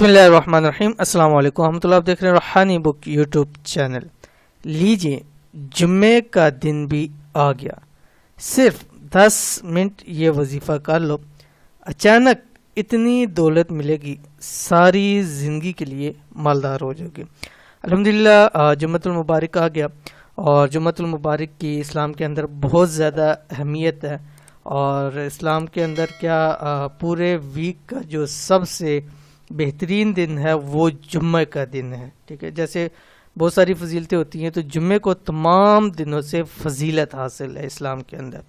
بسم اللہ الرحمن الرحیم۔ السلام علیکم ورحمۃ اللہ۔ آپ دیکھ رہے ہیں روحانی بک یوٹیوب چینل۔ لیجئے جمعے کا دن بھی آ گیا، صرف 10 منٹ یہ وظیفہ کر لو، اچانک اتنی دولت ملے گی، ساری زندگی کے لیے مالدار ہو جاؤ گے۔ الحمدللہ جمعۃ المبارک آ گیا، اور جمعۃ المبارک کی اسلام کے اندر بہت زیادہ اہمیت ہے، اور اسلام کے اندر کیا پورے ویک کا جو سب سے بہترین دن ہے وہ جمعہ کا دن ہے، ٹھیک ہے۔ جیسے بہت ساری فضیلتیں ہوتی ہیں، تو جمعے کو تمام دنوں سے فضیلت حاصل ہے اسلام کے اندر۔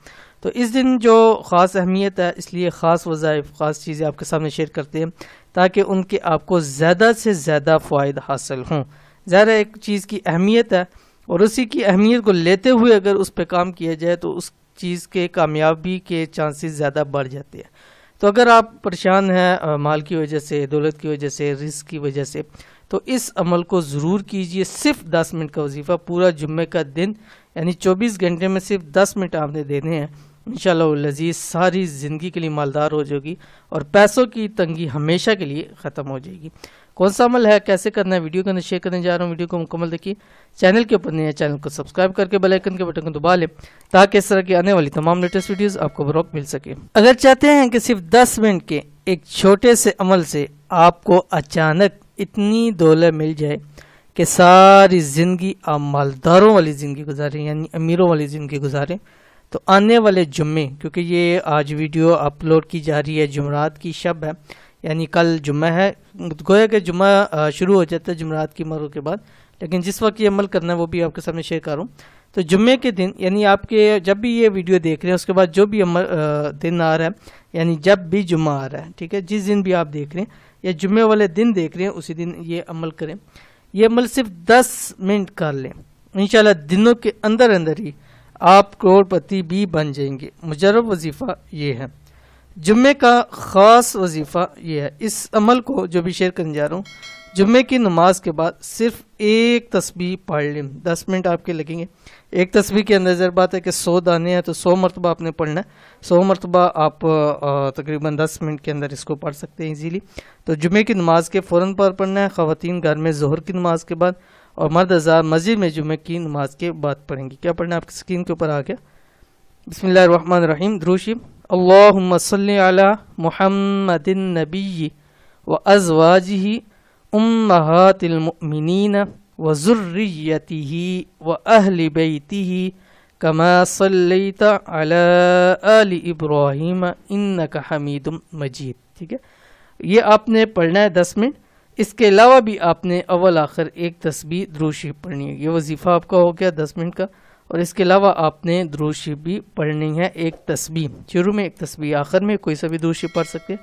تو اس دن جو خاص اہمیت ہے، اس لیے خاص وظائف، خاص چیزیں آپ کے سامنے شیئر کرتے ہیں تاکہ ان کے آپ کو زیادہ سے زیادہ فوائد حاصل ہوں۔ ظاہر ہے ایک چیز کی اہمیت ہے، اور اسی کی اہمیت کو لیتے ہوئے اگر اس پہ کام کیا جائے تو اس چیز کے کامیابی کے چانسز زیادہ بڑھ جاتے ہیں۔ تو اگر آپ پریشان ہیں مال کی وجہ سے، دولت کی وجہ سے، رزق کی وجہ سے، تو اس عمل کو ضرور کیجئے۔ صرف 10 منٹ کا وظیفہ پورا جمعے کا دن، یعنی 24 گھنٹے میں صرف 10 منٹ آپ نے دینے ہیں، انشاءاللہ العزیز ساری زندگی کے لیے مالدار ہو جائے گی، اور پیسوں کی تنگی ہمیشہ کے لیے ختم ہو جائے گی۔ کون سا عمل ہے، کیسے کرنا ہے، ویڈیو کے اندر شیئر کرنے جا رہا ہوں۔ ویڈیو کو مکمل دیکھیے، چینل کے اوپر نہیں ہے چینل کو سبسکرائب کر کے بیل آئیکن کے بٹن کو دبا لیں تاکہ اس طرح کی آنے والی تمام لیٹسٹ ویڈیوز آپ کو بروقت مل سکے۔ اگر چاہتے ہیں کہ صرف 10 منٹ کے ایک چھوٹے سے عمل سے آپ کو اچانک اتنی دولت مل جائے کہ ساری زندگی آپ مالداروں والی زندگی گزاریں، یعنی امیروں والی زندگی گزاریں، تو آنے والے جمعے، کیونکہ یہ آج ویڈیو اپلوڈ کی جا رہی ہے جمعرات کی شب ہے، یعنی کل جمعہ ہے، گویا کہ جمعہ شروع ہو جاتا ہے جمعرات کی مرغ کے بعد، لیکن جس وقت یہ عمل کرنا ہے وہ بھی آپ کے سامنے شیئر کروں۔ تو جمعے کے دن، یعنی آپ کے جب بھی یہ ویڈیو دیکھ رہے ہیں اس کے بعد جو بھی دن آ رہا ہے، یعنی جب بھی جمعہ آ رہا ہے، ٹھیک ہے، جس دن بھی آپ دیکھ رہے ہیں یا جمعے والے دن دیکھ رہے ہیں اسی دن یہ عمل کریں۔ یہ عمل صرف 10 منٹ کر لیں، انشاءاللہ دنوں کے اندر اندر ہی آپ کروڑ پتی بھی بن جائیں گے۔ مجرب وظیفہ یہ ہے، جمعے کا خاص وظیفہ یہ ہے۔ اس عمل کو جو بھی شیئر کرنے جا رہا ہوں، جمعے کی نماز کے بعد صرف ایک تسبیح پڑھ لیں، 10 منٹ آپ کے لگیں گے۔ ایک تسبیح کے اندر بات ہے کہ 100 دانے ہیں، تو 100 مرتبہ آپ نے پڑھنا ہے، 100 مرتبہ آپ تقریباً 10 منٹ کے اندر اس کو پڑھ سکتے ہیں ایزیلی۔ تو جمعے کی نماز کے فوراً پر پڑھنا ہے، خواتین گھر میں ظہر کی نماز کے بعد، اور مرد حضرات مسجد میں جمعے کی نماز کے بعد پڑھیں گے۔ کیا پڑھنا ہے آپ کی اسکرین کے اوپر آ گیا۔ بسم اللہ الرحمن الرحیم، درود شریف۔ اللہم صلی علی محمد النبی و ازواجہ امہات المؤمنین و ذریتہ و اہل بیتہ کما صلیت علی آل ابراہیم انک حمید مجید، ٹھیک ہے۔ یہ آپ نے پڑھنا ہے 10 منٹ۔ اس کے علاوہ بھی آپ نے اول آخر ایک تسبیح درود شریف پڑھنی ہے۔ یہ وظیفہ آپ کا ہو گیا 10 منٹ کا، اور اس کے علاوہ آپ نے درود شریف بھی پڑھنی ہے، ایک تسبیح شروع میں، ایک تسبیح آخر میں، کوئی سا بھی درود شریف پڑھ سکتے،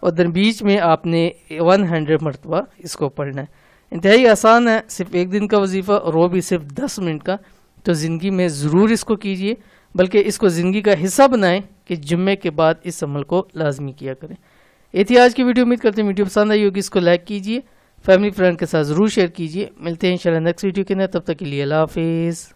اور درمیج میں آپ نے 100 مرتبہ اس کو پڑھنا ہے۔ انتہائی آسان ہے، صرف ایک دن کا وظیفہ، اور وہ بھی صرف 10 منٹ کا۔ تو زندگی میں ضرور اس کو کیجئے، بلکہ اس کو زندگی کا حصہ بنائیں کہ جمعے کے بعد اس عمل کو لازمی کیا کریں۔ یہ تھی آج کی ویڈیو، امید کرتے ہیں ویڈیو پسند آئی ہوگی، اس کو لائک کیجئے، فیملی فرینڈ کے ساتھ ضرور شیئر کیجئے۔ ملتے ہیں انشاءاللہ نیکسٹ ویڈیو کے اندر، تب تک کے لیے اللہ حافظ۔